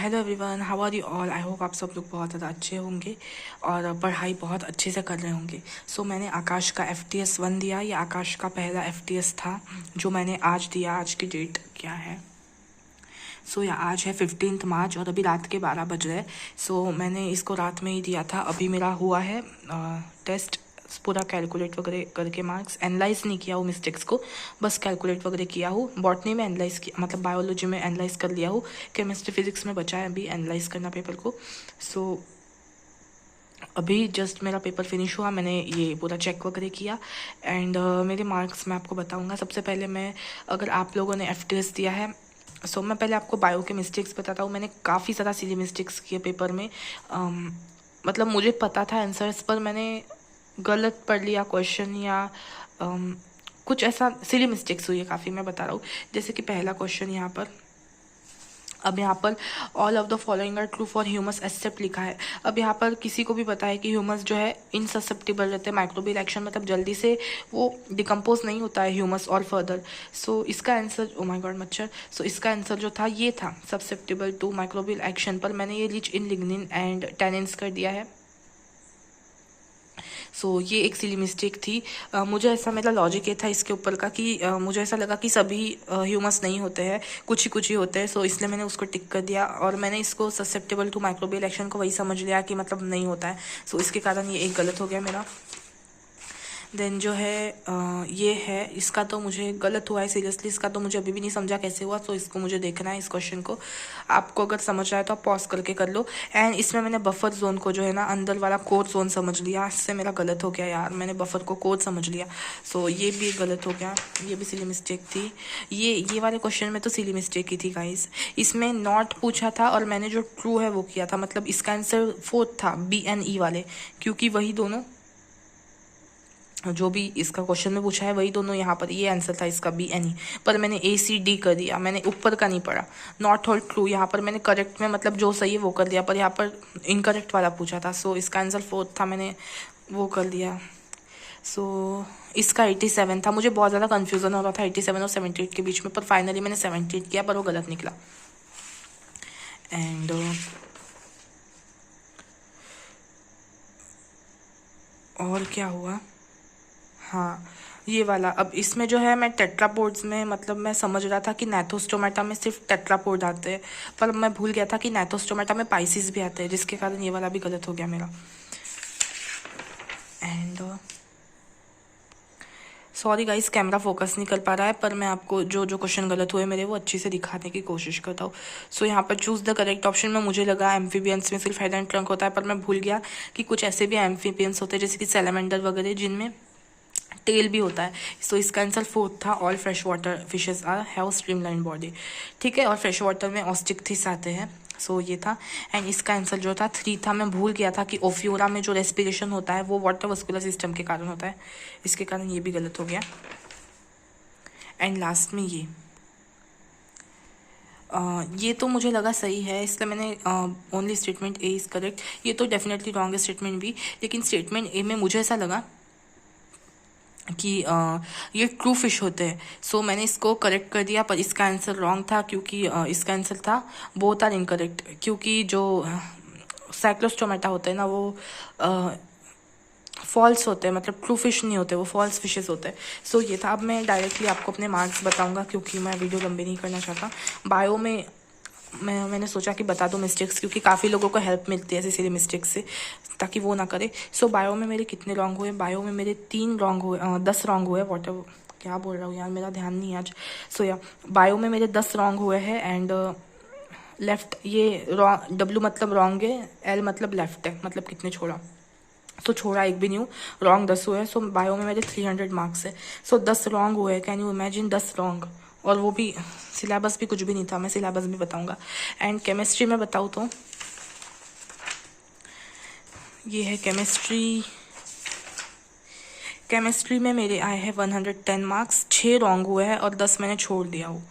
Hello everyone, how are you all. I hope आप सब लोग बहुत ज़्यादा अच्छे होंगे और पढ़ाई बहुत अच्छे से कर रहे होंगे। मैंने आकाश का FTS 1 दिया। ये आकाश का पहला FTS था जो मैंने आज दिया। आज की डेट क्या है? या आज है 15 मार्च और अभी रात के 12 बज रहे। मैंने इसको रात में ही दिया था। अभी मेरा हुआ है टेस्ट, पूरा कैलकुलेट वगैरह करके मार्क्स एनालाइज नहीं किया हूँ मिस्टेक्स को, बस कैलकुलेट वगैरह किया हूँ। बॉटनी में एनालाइज किया, मतलब बायोलॉजी में एनालाइज कर लिया हूँ। केमिस्ट्री फिजिक्स में बचा है अभी एनालाइज करना पेपर को। अभी जस्ट मेरा पेपर फिनिश हुआ, मैंने ये पूरा चेक वगैरह किया एंड मेरे मार्क्स मैं आपको बताऊंगा। सबसे पहले मैं, अगर आप लोगों ने FTS दिया है, मैं पहले आपको बायो के मिस्टेक्स बताता हूँ। मैंने काफ़ी ज़्यादा सीधी मिस्टेक्स किए पेपर में। मतलब मुझे पता था आंसर्स, पर मैंने गलत पढ़ लिया क्वेश्चन या कुछ ऐसा सिली मिस्टेक्स हुई है काफ़ी। मैं बता रहा हूँ, जैसे कि पहला क्वेश्चन यहाँ पर, अब यहाँ पर all of the following are true for humus except लिखा है। अब यहाँ पर किसी को भी पता है कि ह्यूमस जो है इनससेप्टिबल रहते हैं माइक्रोबियल एक्शन, मतलब जल्दी से वो डिकम्पोज नहीं होता है ह्यूमस और फर्दर। इसका आंसर, ओ माय गॉड मच्छर, इसका आंसर जो था ये था ससेप्टिबल टू माइक्रोबियल एक्शन, पर मैंने ये rich in lignin and tannins कर दिया है। ये एक सिली मिस्टेक थी। मुझे ऐसा, मेरा लॉजिक ये था इसके ऊपर का कि मुझे ऐसा लगा कि सभी ह्यूमस नहीं होते हैं, कुछ ही होते हैं। इसलिए मैंने उसको टिक कर दिया और मैंने इसको ससेप्टेबल टू माइक्रोबियल एक्शन को वही समझ लिया कि मतलब नहीं होता है। इसके कारण ये एक गलत हो गया मेरा। देन जो है ये है, इसका तो मुझे गलत हुआ है सीरियसली। इसका तो मुझे अभी भी नहीं समझा कैसे हुआ। इसको मुझे देखना है, इस क्वेश्चन को। आपको अगर समझ आए तो आप पॉज करके कर लो। एंड इसमें मैंने बफर जोन को जो है ना, अंदर वाला कोर जोन समझ लिया। इससे मेरा गलत हो गया यार, मैंने बफर को कोर समझ लिया। ये भी गलत हो गया, ये भी सिली मिस्टेक थी। ये वाले क्वेश्चन में तो सिली मिस्टेक ही थी गाइस। इसमें नॉट पूछा था और मैंने जो ट्रू है वो किया था, मतलब इसका आंसर 4 था, BNE वाले, क्योंकि वही दोनों जो भी इसका क्वेश्चन में पूछा है वही दोनों यहाँ पर, ये आंसर था इसका BNE, पर मैंने ACD कर दिया, मैंने ऊपर का नहीं पढ़ा। नॉट और ट्रू यहाँ पर मैंने करेक्ट में, मतलब जो सही है वो कर दिया, पर यहाँ पर इनकरेक्ट वाला पूछा था। इसका आंसर 4 था, मैंने वो कर दिया। इसका 87 था। मुझे बहुत ज़्यादा कन्फ्यूज़न हो रहा था 87 और 78 के बीच में, पर फाइनली मैंने 78 किया, पर वो गलत निकला। एंड और क्या हुआ, हाँ ये वाला। अब इसमें जो है, मैं टेट्रापोड्स में, मतलब मैं समझ रहा था कि नैथोस्टोमेटा में सिर्फ टेट्रापोड आते हैं, पर मैं भूल गया था कि नैथोस्टोमेटा में पाइसिस भी आते हैं, जिसके कारण ये वाला भी गलत हो गया मेरा। And sorry guys, camera focus नहीं कर पा रहा है, पर मैं आपको जो जो क्वेश्चन गलत हुए मेरे वो अच्छे से दिखाने की कोशिश करता हूँ। यहाँ पर चूज़ द करेक्ट ऑप्शन में मुझे लगा एम्फीबियंस में सिर्फ हेड एंड ट्रंक होता है, पर मैं भूल गया कि कुछ ऐसे भी एम्फीबियंस होते हैं जैसे कि सैलामेंडर वगैरह, जिनमें टेल भी होता है। इसका आंसर 4 था। All fresh water fishes are have streamline body, ठीक है, और फ्रेश वाटर में ऑस्टिकथिस आते हैं। ये था। एंड इसका आंसर जो था 3 था। मैं भूल गया था कि ओफियोरा में जो रेस्पिरेशन होता है वो वाटर वस्कुलर सिस्टम के कारण होता है, इसके कारण ये भी गलत हो गया। एंड लास्ट में ये तो मुझे लगा सही है, इसलिए मैंने only statement A is correct. ये तो डेफिनेटली रॉन्ग है स्टेटमेंट बी, लेकिन स्टेटमेंट ए में मुझे ऐसा लगा कि ये ट्रू फिश होते हैं। मैंने इसको करेक्ट कर दिया, पर इसका आंसर रॉन्ग था, क्योंकि इसका आंसर था बोथ आर इनकरेक्ट, क्योंकि जो साइक्लोस्टोमेटा होते हैं ना वो फॉल्स होते हैं, मतलब ट्रू फिश नहीं होते, वो फॉल्स फिशेस होते हैं। ये था। अब मैं डायरेक्टली आपको अपने मार्क्स बताऊंगा, क्योंकि मैं वीडियो लंबी नहीं करना चाहता। बायो में मैंने सोचा कि बता दो मिस्टेक्स, क्योंकि काफ़ी लोगों को हेल्प मिलती है ऐसे सीधे मिस्टेक्स से, ताकि वो ना करे। बायो में मेरे कितने रॉन्ग हुए? बायो में मेरे 3 रॉन्ग हुए, 10 रॉन्ग हुए। क्या बोल रहा हूँ यार, मेरा ध्यान नहीं है आज। बायो में मेरे 10 रॉन्ग हुए हैं। एंड लेफ्ट, ये रॉन्ग, W मतलब रॉन्ग है, L मतलब लेफ्ट है, मतलब कितने छोड़ा, छोड़ा एक भी नहीं हूँ, रॉन्ग 10 हुए। बायो में मेरे 300 मार्क्स है। 10 रॉन्ग हुए, कैन यू इमेजिन, 10 रॉन्ग, और वो भी सिलेबस भी कुछ भी नहीं था। मैं सिलेबस भी बताऊंगा। एंड केमिस्ट्री में बताऊँ तो ये है केमिस्ट्री में मेरे आए हैं 110 मार्क्स, 6 रॉन्ग हुए हैं और 10 मैंने छोड़ दिया हूँ।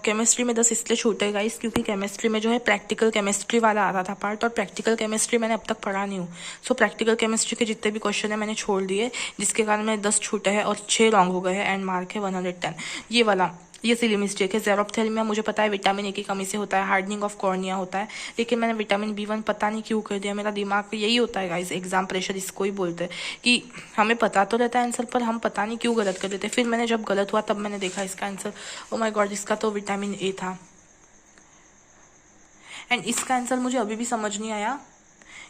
केमिस्ट्री में 10 इसलिए छूटे गाइस, क्योंकि केमिस्ट्री में जो है प्रैक्टिकल केमिस्ट्री वाला आ रहा था पार्ट, और प्रैक्टिकल केमिस्ट्री मैंने अब तक पढ़ा नहीं हूँ। प्रैक्टिकल केमिस्ट्री के जितने भी क्वेश्चन है मैंने छोड़ दिए, जिसके कारण मेरे 10 छूटे हैं और 6 रॉन्ग हो गए हैं। एंड मार्क है 110। ये वाला ये सिली मिस्टेक है। ज़ेरोफ्थेल्मिया मुझे पता है विटामिन ए की कमी से होता है, हार्डनिंग ऑफ कॉर्निया होता है, लेकिन मैंने विटामिन B1 पता नहीं क्यों कर दिया। मेरा दिमाग पे यही होता है गाइस, एग्जाम प्रेशर इसको ही बोलते हैं कि हमें पता तो रहता है आंसर, पर हम पता नहीं क्यों गलत कर देते। फिर मैंने जब गलत हुआ तब मैंने देखा इसका आंसर, ओ माय गॉड, इसका तो विटामिन ए था। एंड इसका आंसर मुझे अभी भी समझ नहीं आया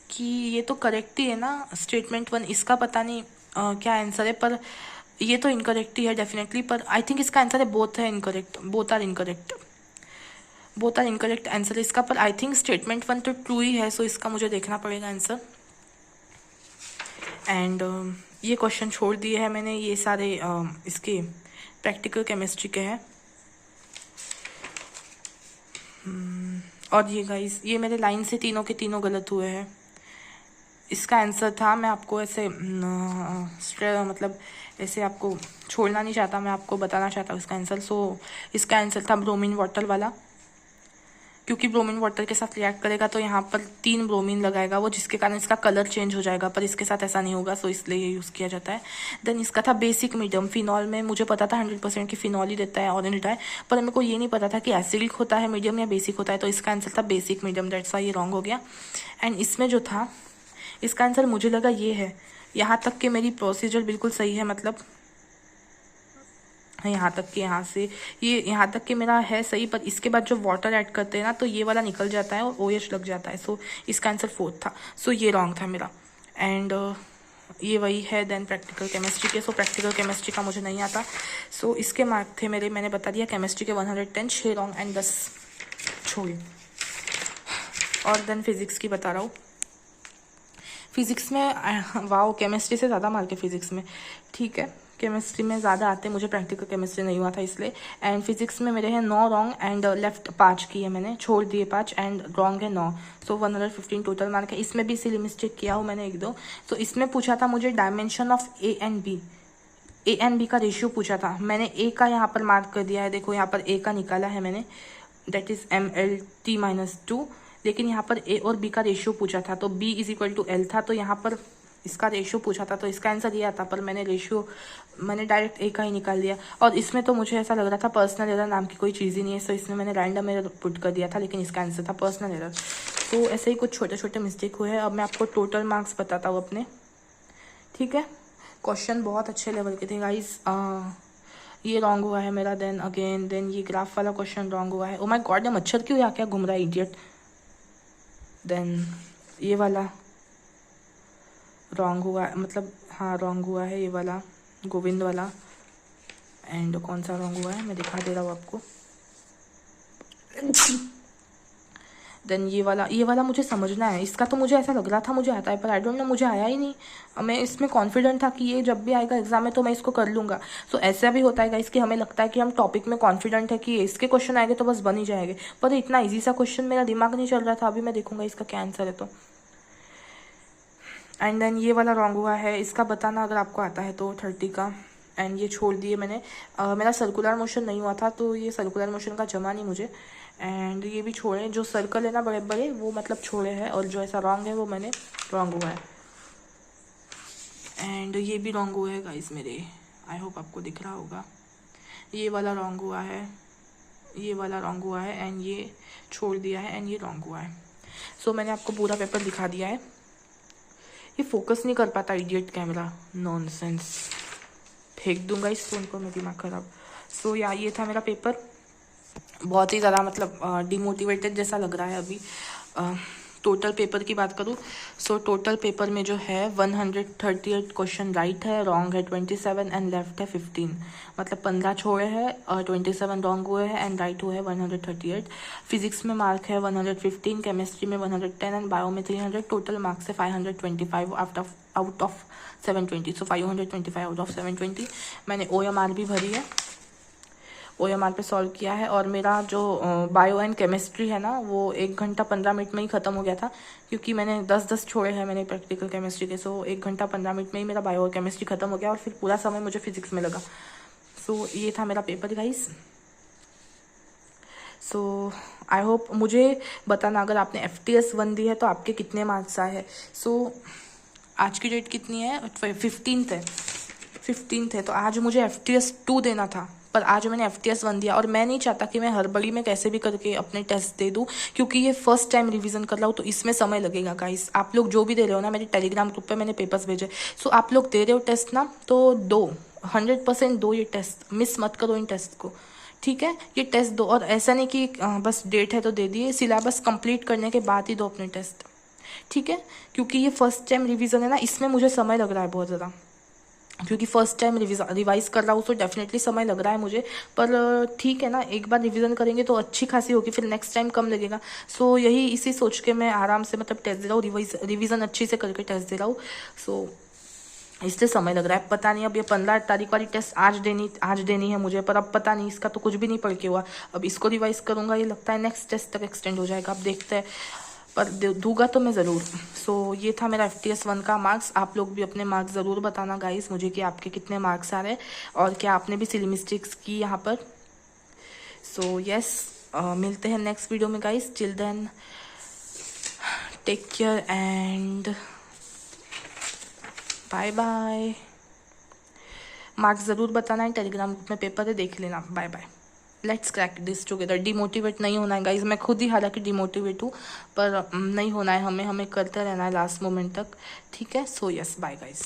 कि ये तो करेक्ट ही है ना, स्टेटमेंट 1। इसका पता नहीं क्या आंसर है, पर ये तो इनकरेक्ट ही है डेफिनेटली। पर आई थिंक इसका आंसर है बोथ है incorrect, both are incorrect, both are incorrect answer इसका। पर आई थिंक स्टेटमेंट 1 तो ट्रू ही है, सो इसका मुझे देखना पड़ेगा आंसर। एंड ये क्वेश्चन छोड़ दिए हैं मैंने, ये सारे इसके प्रैक्टिकल केमिस्ट्री के हैं। और ये गाइस, ये मेरे लाइन से तीनों के तीनों गलत हुए हैं। इसका आंसर था, मैं आपको ऐसे मतलब ऐसे आपको छोड़ना नहीं चाहता, मैं आपको बताना चाहता हूँ इसका आंसर। सो इसका आंसर था ब्रोमीन वाटर वाला, क्योंकि ब्रोमीन वाटर के साथ रिएक्ट करेगा तो यहाँ पर 3 ब्रोमीन लगाएगा वो, जिसके कारण इसका कलर चेंज हो जाएगा, पर इसके साथ ऐसा नहीं होगा, सो इसलिए ये यूज़ किया जाता है। देन इसका था बेसिक मीडियम, फिनॉल में मुझे पता था 100% की फिनॉल ही देता है ऑरेंज डाई, पर मेरे को ये नहीं पता था कि एसिडिक होता है मीडियम या बेसिक होता है, तो इसका आंसर था बेसिक मीडियम, दैट्स वाई ये रॉन्ग हो गया। एंड इसमें जो था इसका आंसर मुझे लगा ये है, यहाँ तक कि मेरी प्रोसीजर बिल्कुल सही है, मतलब यहाँ तक कि यहाँ से ये यहाँ तक कि मेरा है सही, पर इसके बाद जो वाटर ऐड करते हैं ना तो ये वाला निकल जाता है और OH लग जाता है, सो इसका आंसर 4 था, सो ये रॉन्ग था मेरा। एंड ये वही है देन प्रैक्टिकल केमिस्ट्री के। सो प्रैक्टिकल केमिस्ट्री का मुझे नहीं आता, सो इसके मार्क थे मेरे, मैंने बता दिया केमिस्ट्री के 110, 6 रॉन्ग एंड 10 छोड़िए। और देन फिजिक्स की बता रहा हूँ। फिजिक्स में वाओ, केमिस्ट्री से ज़्यादा मार्क है फिजिक्स में, ठीक है, केमिस्ट्री में ज़्यादा आते हैं मुझे, प्रैक्टिकल केमिस्ट्री नहीं हुआ था इसलिए। एंड फिजिक्स में मेरे हैं 9 रॉन्ग एंड लेफ्ट 5 किए मैंने, छोड़ दिए 5 एंड रॉन्ग है 9, सो 115 टोटल मार्क है। इसमें भी सिली मिस्टेक किया हूँ मैंने 1-2। तो इसमें पूछा था मुझे dimension of A and B का रेशियो पूछा था, मैंने A का यहाँ पर मार्क कर दिया है, देखो यहाँ पर A का निकाला है मैंने, दैट इज़ MLT-2, लेकिन यहाँ पर A और B का रेशियो पूछा था, तो B = L था, तो यहाँ पर इसका रेशियो पूछा था, तो इसका आंसर ये आता, पर मैंने डायरेक्ट A का ही निकाल दिया। और इसमें तो मुझे ऐसा लग रहा था पर्सनल एरर नाम की कोई चीज़ ही नहीं है, सो इसमें मैंने रैंडम एरर पुट कर दिया था, लेकिन इसका आंसर था पर्सनल एरर। तो ऐसे ही कुछ छोटे छोटे मिस्टेक हुए हैं। अब मैं आपको टोटल मार्क्स बताता हूँ अपने, ठीक है। क्वेश्चन बहुत अच्छे लेवल के थे गाइस। ये रॉन्ग हुआ है मेरा, देन ये ग्राफ वाला क्वेश्चन रॉन्ग हुआ है। ओ माय गॉड, ये मच्छर क्यों यहाँ क्या घूम रहा है, इडियट। देन ये वाला रॉन्ग हुआ, मतलब हाँ रॉन्ग हुआ है ये वाला, गोविंद वाला। एंड कौन सा रॉन्ग हुआ है मैं दिखा दे रहा हूँ आपको। देन ये वाला मुझे समझना है, इसका तो मुझे ऐसा लग रहा था मुझे आता है, पर आई डोंट नो, मुझे आया ही नहीं। मैं इसमें कॉन्फिडेंट था कि ये जब भी आएगा एग्जाम में तो मैं इसको कर लूँगा। सो ऐसा भी होता है इसकी, हमें लगता है कि हम टॉपिक में कॉन्फिडेंट है कि इसके क्वेश्चन आएंगे तो बस बन ही जाएंगे, पर इतना ईजी सा क्वेश्चन मेरा दिमाग नहीं चल रहा था। अभी मैं देखूंगा इसका क्या आंसर है तो। एंड देन ये वाला रॉन्ग हुआ है, इसका बताना अगर आपको आता है तो 30 का। एंड ये छोड़ दिए मैंने, मेरा सर्कुलर मोशन नहीं हुआ था, तो ये सर्कुलर मोशन का जमा नहीं मुझे। एंड ये भी छोड़े, जो सर्कल है ना बड़े बड़े वो मतलब छोड़े हैं, और जो ऐसा रॉन्ग है वो मैंने रॉन्ग हुआ है। एंड ये भी रॉन्ग हुआ है गाइस मेरे, आई होप आपको दिख रहा होगा। ये वाला रॉन्ग हुआ है, ये वाला रॉन्ग हुआ है, एंड ये छोड़ दिया है, एंड ये रॉन्ग हुआ है। सो मैंने आपको पूरा पेपर दिखा दिया है। ये फोकस नहीं कर पाता इडियट कैमरा, नॉनसेंस, फेंक दूंगा इस फ़ोन को, मेरा दिमाग खराब। सो या ये था मेरा पेपर, बहुत ही ज़्यादा मतलब डिमोटिवेटेड जैसा लग रहा है अभी। टोटल पेपर की बात करूँ, सो टोटल पेपर में जो है 138 क्वेश्चन राइट है, रॉन्ग है 27 एंड लेफ्ट है 15, मतलब 15 छोड़े हैं और 27 रॉन्ग हुए हैं एंड राइट हुए हैं 138। फिजिक्स में मार्क है 115, केमिस्ट्री में 110 एंड बायो में 300। टोटल मार्क्स है 525 out of 720, so 525 out of 720। मैंने OMR भी भरी है, OMR पे सॉल्व किया है, और मेरा जो बायो एंड केमिस्ट्री है ना वो 1 घंटा 15 मिनट में ही ख़त्म हो गया था, क्योंकि मैंने 10 छोड़े हैं मैंने प्रैक्टिकल केमिस्ट्री के। सो 1 घंटा 15 मिनट में ही मेरा बायो और केमिस्ट्री ख़त्म हो गया, और फिर पूरा समय मुझे फिजिक्स में लगा। सो ये था मेरा paper guys. So I hope, मुझे बताना अगर आपने FTS 1 दी है तो आपके कितने मार्क्स आए हैं। सो आज की डेट कितनी है, 15th है, तो आज मुझे FTS 2 देना था, पर आज मैंने FTS 1 दिया और मैं नहीं चाहता कि मैं हड़बड़ी में कैसे भी करके अपने टेस्ट दे दूँ, क्योंकि ये फर्स्ट टाइम रिवीजन कर रहा हूँ तो इसमें समय लगेगा गाइस। आप लोग जो भी दे रहे हो ना, मेरे टेलीग्राम ग्रुप पे मैंने पेपर्स भेजे, सो आप लोग दे रहे हो टेस्ट ना, तो दो 100% दो ये टेस्ट, मिस मत करो इन टेस्ट को, ठीक है। ये टेस्ट दो, और ऐसा नहीं कि बस डेट है तो दे दिए, सिलेबस कंप्लीट करने के बाद ही दो अपने टेस्ट, ठीक है। क्योंकि ये फर्स्ट टाइम रिवीजन है ना, इसमें मुझे समय लग रहा है बहुत ज़्यादा, क्योंकि फर्स्ट टाइम रिवाइज कर रहा हूँ तो डेफिनेटली समय लग रहा है मुझे, पर ठीक है ना, एक बार रिवीजन करेंगे तो अच्छी खासी होगी, फिर नेक्स्ट टाइम कम लगेगा। सो यही इसी सोच के मैं आराम से मतलब टेस्ट दे रहा हूँ, रिवीजन अच्छी से करके टेस्ट दे रहा हूँ। सो इसलिए समय लग रहा है। पता नहीं अब ये 15 तारीख वाली टेस्ट आज देनी है मुझे, पर अब पता नहीं, इसका तो कुछ भी नहीं पढ़ के हुआ। अब इसको रिवाइज करूँगा, ये लगता है नेक्स्ट टेस्ट तक एक्सटेंड हो जाएगा, अब देखते हैं, पर दूंगा तो मैं ज़रूर। सो ये था मेरा FTS 1 का मार्क्स। आप लोग भी अपने मार्क्स ज़रूर बताना गाइस मुझे कि आपके कितने मार्क्स आ रहे हैं और क्या आपने भी सिली मिस्टेक्स की यहाँ पर। सो यस, मिलते हैं नेक्स्ट वीडियो में guys. Till then take care and bye bye. Marks ज़रूर बताना है, टेलीग्राम ग्रुप में पेपर है, देख लेना। Bye bye, let's crack this together. Demotivate नहीं होना है गाइज, मैं खुद ही हालांकि डिमोटिवेट हूँ, पर नहीं होना है हमें करते रहना है लास्ट मोमेंट तक, ठीक है। So yes, bye guys.